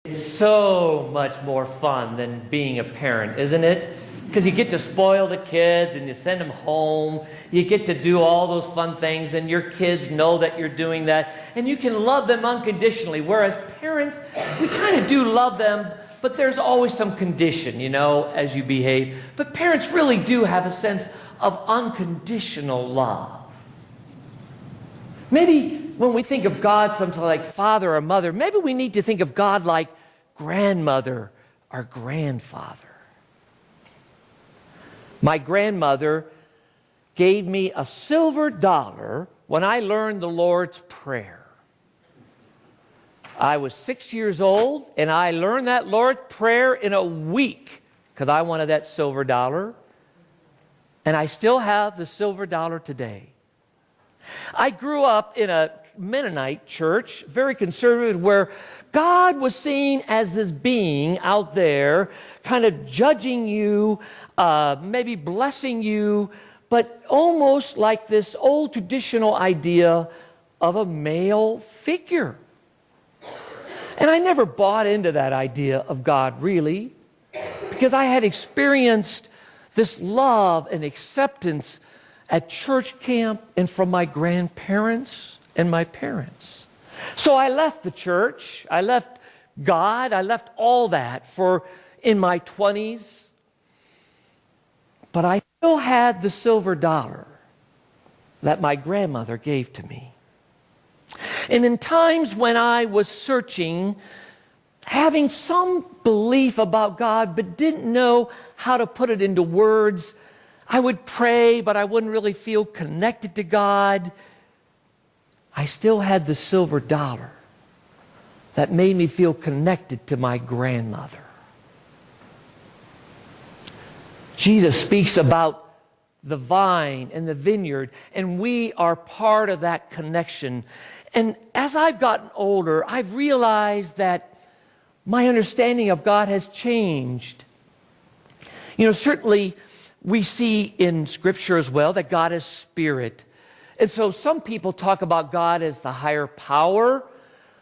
It's so much more fun than being a parent, isn't it? Because you get to spoil the kids and you send them home. You get to do all those fun things and your kids know that you're doing that. And you can love them unconditionally. Whereas parents, we kind of do love them, but there's always some condition, as you behave. But parents really do have a sense of unconditional love. Maybe when we think of God, something like father or mother, maybe we need to think of God like grandmother or grandfather. My grandmother gave me a silver dollar when I learned the Lord's Prayer. I was 6 years old, and I learned that Lord's Prayer in a week because I wanted that silver dollar. And I still have the silver dollar today. I grew up in a Mennonite church, very conservative, where God was seen as this being out there, kind of judging you, maybe blessing you, but almost like this old traditional idea of a male figure. And I never bought into that idea of God, really, because I had experienced this love and acceptance at church camp and from my grandparents and my parents. So I left the church, I left God, I left all that in my 20s. But I still had the silver dollar that my grandmother gave to me. And in times when I was searching, having some belief about God but didn't know how to put it into words, I would pray, but I wouldn't really feel connected to God. I still had the silver dollar that made me feel connected to my grandmother. Jesus speaks about the vine and the vineyard, and we are part of that connection. And as I've gotten older, I've realized that my understanding of God has changed. Certainly, we see in Scripture as well that God is spirit. And so some people talk about God as the higher power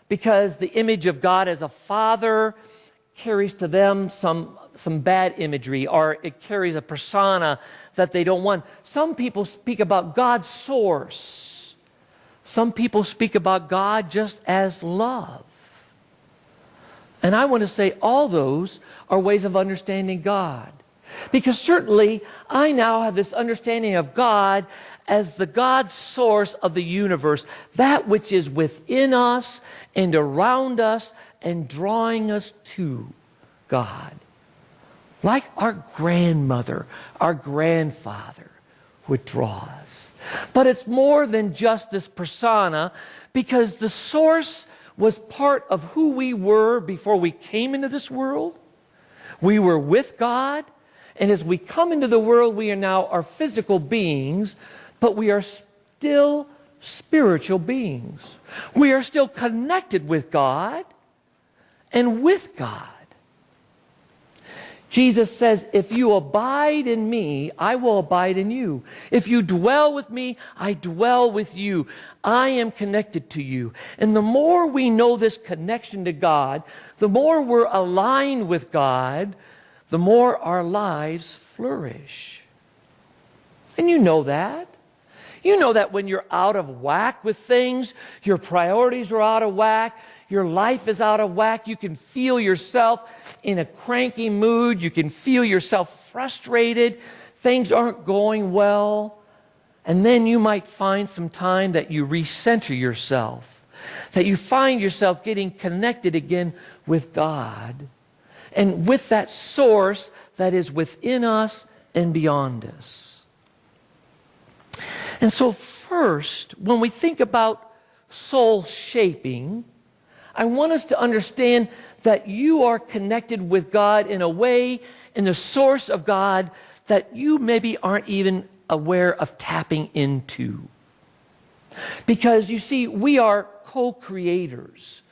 because the image of God as a father carries to them some bad imagery, or it carries a persona that they don't want. Some people speak about God's source. Some people speak about God just as love. And I want to say all those are ways of understanding God. Because certainly, I now have this understanding of God as the God source of the universe, that which is within us and around us and drawing us to God. Like our grandmother, our grandfather would draw us. But it's more than just this persona, because the source was part of who we were before we came into this world. We were with God. And as we come into the world, we are now our physical beings, but we are still spiritual beings. We are still connected with God and with God. Jesus says, if you abide in me, I will abide in you. If you dwell with me, I dwell with you. I am connected to you. And the more we know this connection to God, the more we're aligned with God, the more our lives flourish. And you know that. You know that when you're out of whack with things, your priorities are out of whack, your life is out of whack, you can feel yourself in a cranky mood, you can feel yourself frustrated, things aren't going well, and then you might find some time that you recenter yourself, that you find yourself getting connected again with God, and with that source that is within us and beyond us. And so first, when we think about soul shaping, I want us to understand that you are connected with God in a way, in the source of God, that you maybe aren't even aware of tapping into. Because you see, we are co-creators.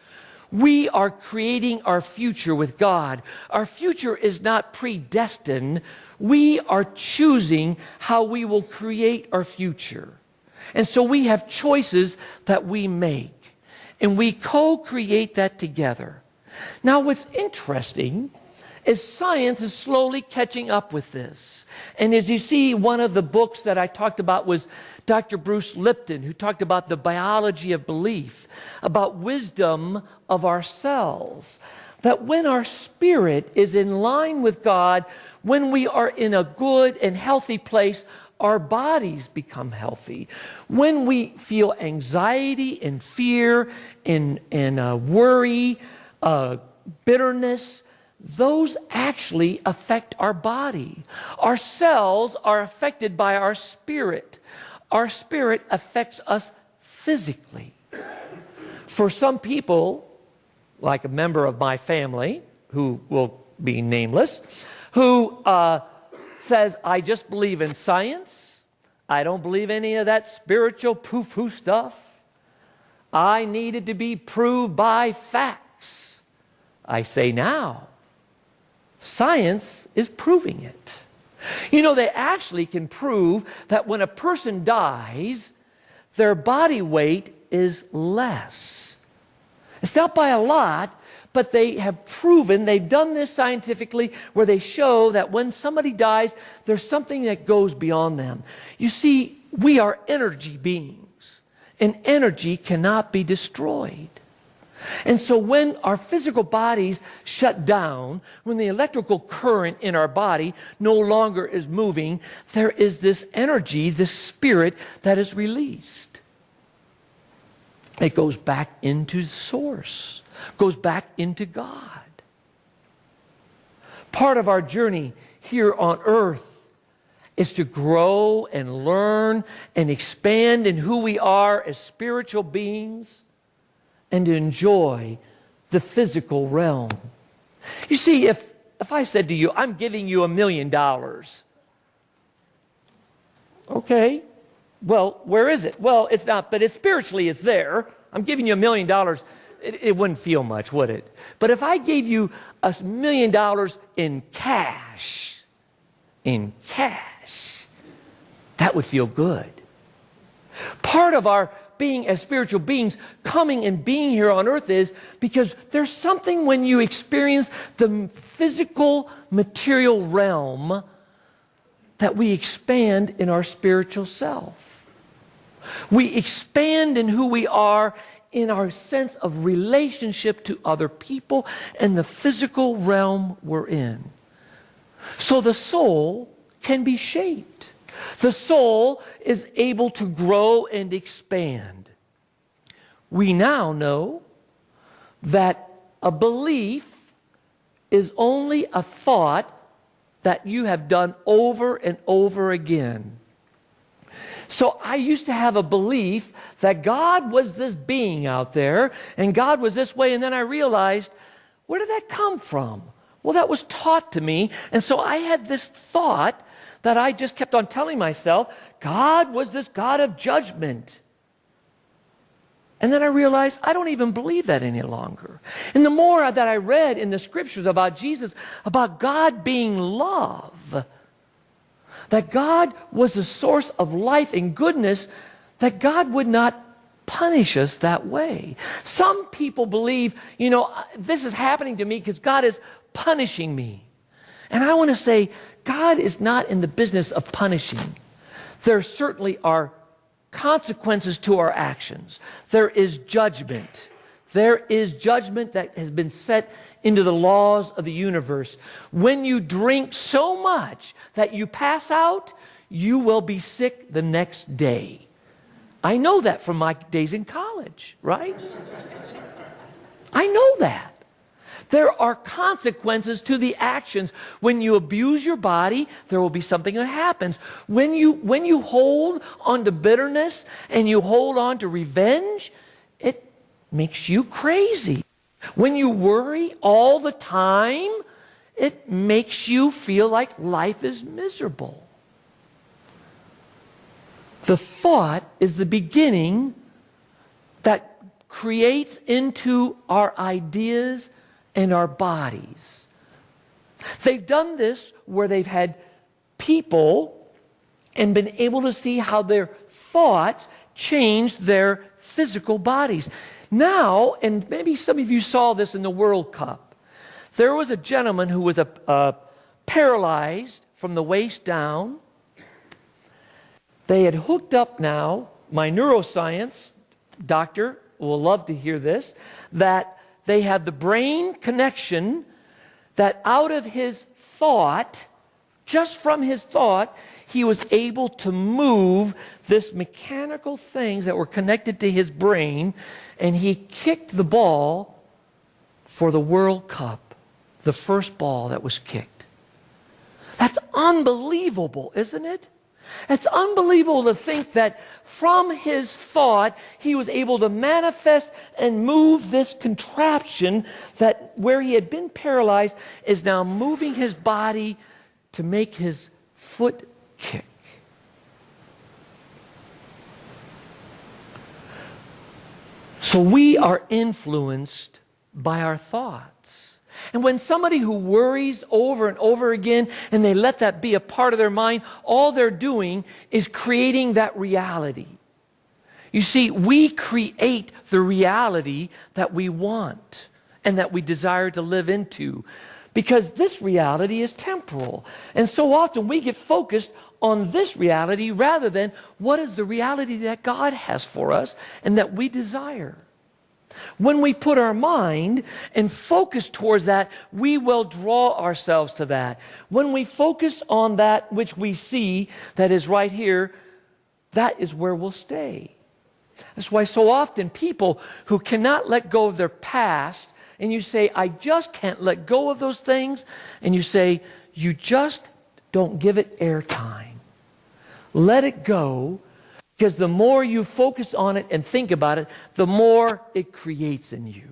We are creating our future with God. Our future is not predestined. We are choosing how we will create our future. And so we have choices that we make. And we co-create that together. Now, what's interesting is science is slowly catching up with this. And as you see, one of the books that I talked about was Dr. Bruce Lipton, who talked about the biology of belief, about wisdom of ourselves. That when our spirit is in line with God, when we are in a good and healthy place, our bodies become healthy. When we feel anxiety and fear and worry, bitterness, those actually affect our body. Our cells are affected by our spirit. Our spirit affects us physically. For some people, like a member of my family, who will be nameless, who says, I just believe in science. I don't believe any of that spiritual poo-poo stuff. I needed to be proved by facts. I say now, science is proving it. You know, they actually can prove that when a person dies, their body weight is less. It's not by a lot, but they have proven, they've done this scientifically, where they show that when somebody dies, there's something that goes beyond them. You see, we are energy beings, and energy cannot be destroyed. And so when our physical bodies shut down, when the electrical current in our body no longer is moving, there is this energy, this spirit that is released. It goes back into the source, goes back into God. Part of our journey here on earth is to grow and learn and expand in who we are as spiritual beings and to enjoy the physical realm. You see, if I said to you, I'm giving you $1 million, okay, well, where is it? Well, it's not, but spiritually it's there. I'm giving you $1 million. It wouldn't feel much, would it? But if I gave you $1 million in cash, that would feel good. Part of our being as spiritual beings, coming and being here on earth is because there's something when you experience the physical, material realm that we expand in our spiritual self. We expand in who we are in our sense of relationship to other people and the physical realm we're in. So the soul can be shaped. The soul is able to grow and expand. We now know that a belief is only a thought that you have done over and over again. So I used to have a belief that God was this being out there and God was this way, and then I realized, where did that come from? Well, that was taught to me, and so I had this thought that I just kept on telling myself, God was this God of judgment. And then I realized I don't even believe that any longer. And the more that I read in the scriptures about Jesus, about God being love, that God was the source of life and goodness, that God would not punish us that way. Some people believe, this is happening to me because God is punishing me. And I want to say, God is not in the business of punishing. There certainly are consequences to our actions. There is judgment. There is judgment that has been set into the laws of the universe. When you drink so much that you pass out, you will be sick the next day. I know that from my days in college, right? I know that. There are consequences to the actions. When you abuse your body, there will be something that happens. When you hold on to bitterness and you hold on to revenge, it makes you crazy. When you worry all the time, it makes you feel like life is miserable. The thought is the beginning that creates into our ideas and our bodies. They've done this where they've had people and been able to see how their thoughts changed their physical bodies. Now, and maybe some of you saw this in the World Cup, there was a gentleman who was paralyzed from the waist down. They had hooked up now, my neuroscience doctor will love to hear this, that they had the brain connection that out of his thought, just from his thought, he was able to move this mechanical things that were connected to his brain, and he kicked the ball for the World Cup, the first ball that was kicked. That's unbelievable, isn't it? It's unbelievable to think that from his thought, he was able to manifest and move this contraption that where he had been paralyzed is now moving his body to make his foot kick. So we are influenced by our thoughts. And when somebody who worries over and over again and they let that be a part of their mind, all they're doing is creating that reality. You see, we create the reality that we want and that we desire to live into, because this reality is temporal. And so often we get focused on this reality rather than what is the reality that God has for us and that we desire. When we put our mind and focus towards that, we will draw ourselves to that. When we focus on that which we see that is right here, that is where we'll stay. That's why so often people who cannot let go of their past, and you say, I just can't let go of those things, and you say, you just don't give it airtime. Let it go, because the more you focus on it and think about it, the more it creates in you.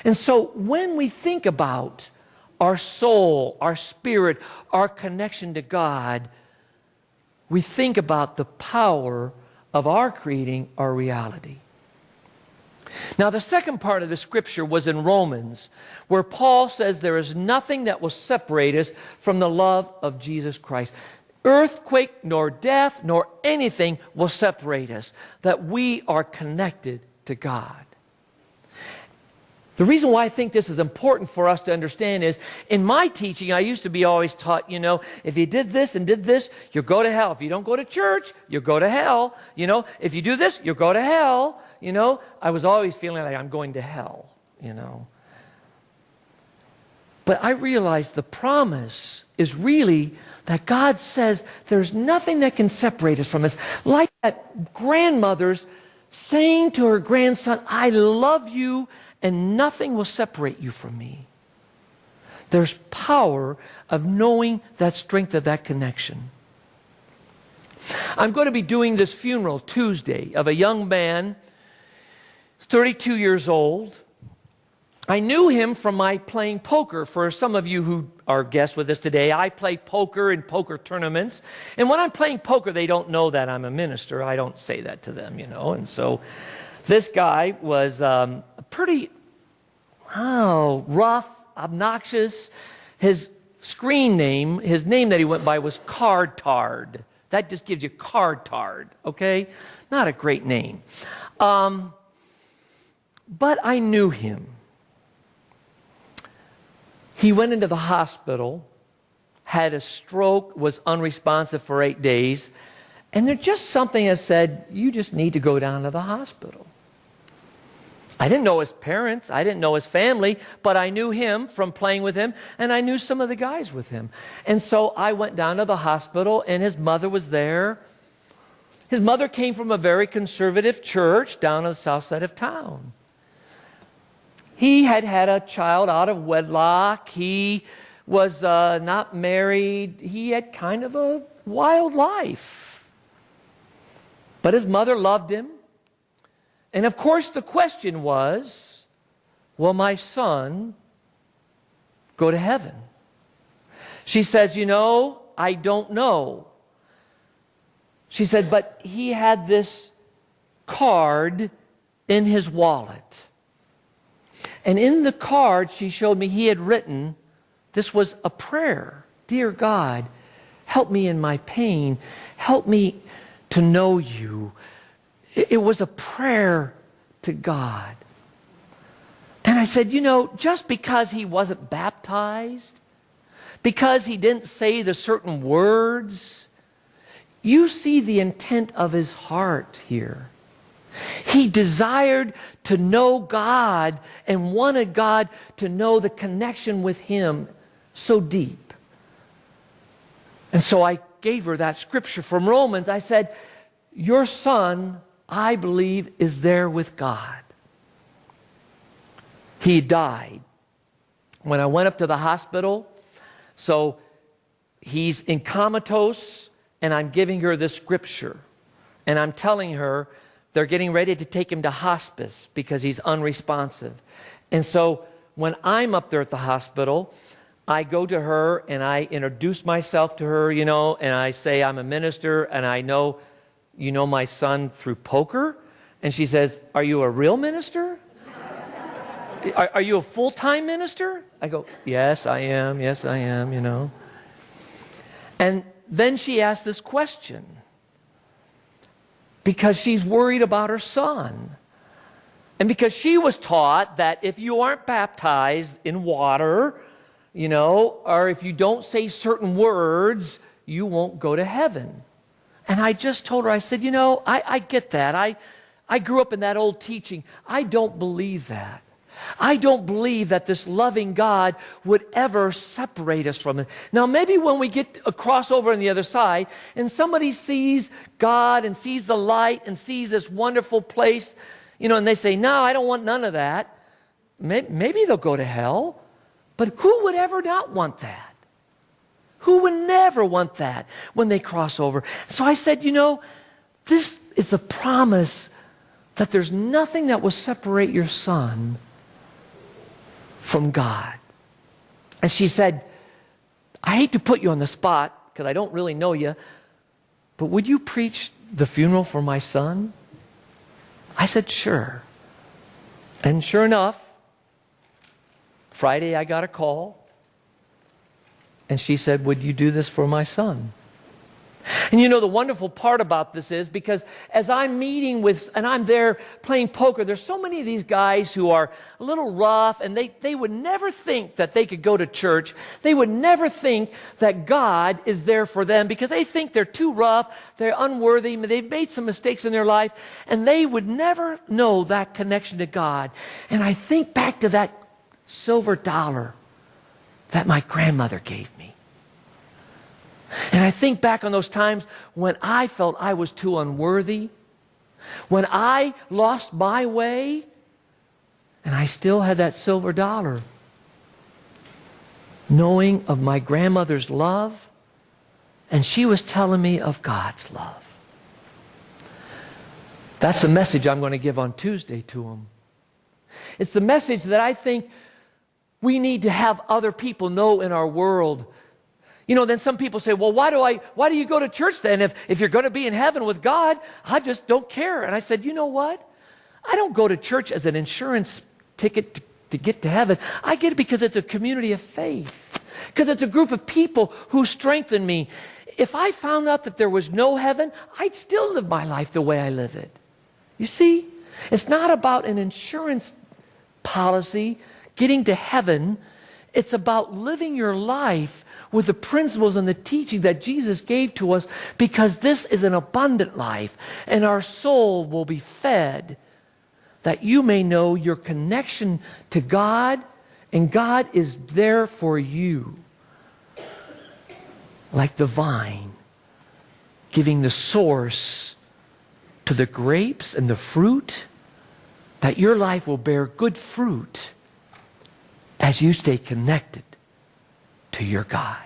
And so when we think about our soul, our spirit, our connection to God, we think about the power of our creating our reality. Now, the second part of the scripture was in Romans, where Paul says there is nothing that will separate us from the love of Jesus Christ. Earthquake, nor death, nor anything will separate us, that we are connected to God. The reason why I think this is important for us to understand is, in my teaching, I used to be always taught, if you did this and did this, you'll go to hell. If you don't go to church, you'll go to hell. If you do this, you'll go to hell. I was always feeling like I'm going to hell, But I realized the promise is really that God says there's nothing that can separate us from this. Like that grandmother's saying to her grandson, I love you and nothing will separate you from me. There's power of knowing that strength of that connection. I'm going to be doing this funeral Tuesday of a young man, 32 years old. I knew him from my playing poker. For some of you who are guests with us today, I play poker in poker tournaments. And when I'm playing poker, they don't know that I'm a minister. I don't say that to them, And so this guy was pretty rough, obnoxious. His screen name, his name that he went by was Card Tard. That just gives you Card Tard, okay? Not a great name. But I knew him. He went into the hospital, had a stroke, was unresponsive for 8 days, and there's just something that said, you just need to go down to the hospital. I didn't know his parents, I didn't know his family, but I knew him from playing with him, and I knew some of the guys with him. And so I went down to the hospital, and his mother was there. His mother came from a very conservative church down on the south side of town. He had had a child out of wedlock. He was not married. He had kind of a wild life. But his mother loved him. And of course the question was, will my son go to heaven? She says, I don't know. She said, but he had this card in his wallet. And in the card she showed me he had written, this was a prayer. Dear God, help me in my pain. Help me to know you. It was a prayer to God. And I said, you know, just because he wasn't baptized, because he didn't say the certain words, you see the intent of his heart here. He desired to know God and wanted God to know the connection with him so deep. And so I gave her that scripture from Romans. I said, your son, I believe, is there with God. He died. When I went up to the hospital, so he's in comatose, and I'm giving her this scripture. And I'm telling her they're getting ready to take him to hospice because he's unresponsive. And so when I'm up there at the hospital, I go to her and I introduce myself to her, you know, and I say I'm a minister and I know you know my son through poker. And she says, are you a real minister? Are you a full-time minister? I go, yes, I am, you know. And then she asked this question because she's worried about her son. And because she was taught that if you aren't baptized in water, you know, or if you don't say certain words, you won't go to heaven. And I just told her, I said, you know, I get that. I grew up in that old teaching. I don't believe that. I don't believe that this loving God would ever separate us from it. Now, maybe when we get across over on the other side and somebody sees God and sees the light and sees this wonderful place, you know, and they say, no, I don't want none of that. Maybe they'll go to hell. But who would ever not want that? Who would never want that when they cross over? So I said, you know, this is the promise that there's nothing that will separate your son from God. And she said, I hate to put you on the spot because I don't really know you, but would you preach the funeral for my son? I said, sure. And sure enough, Friday I got a call and she said, would you do this for my son? And you know, the wonderful part about this is because as I'm meeting with, and I'm there playing poker, there's so many of these guys who are a little rough and they would never think that they could go to church. They would never think that God is there for them because they think they're too rough, they're unworthy, they've made some mistakes in their life, and they would never know that connection to God. And I think back to that silver dollar that my grandmother gave me. And I think back on those times when I felt I was too unworthy, when I lost my way, and I still had that silver dollar, knowing of my grandmother's love, and she was telling me of God's love. That's the message I'm going to give on Tuesday to them. It's the message that I think we need to have other people know in our world. You know, then some people say, well, why do you go to church then? If you're going to be in heaven with God, I just don't care. And I said, you know what? I don't go to church as an insurance ticket to get to heaven. I get it because it's a community of faith. Because it's a group of people who strengthen me. If I found out that there was no heaven, I'd still live my life the way I live it. You see? It's not about an insurance policy, getting to heaven. It's about living your life with the principles and the teaching that Jesus gave to us, because this is an abundant life and our soul will be fed, that you may know your connection to God, and God is there for you like the vine giving the source to the grapes and the fruit, that your life will bear good fruit as you stay connected to your God.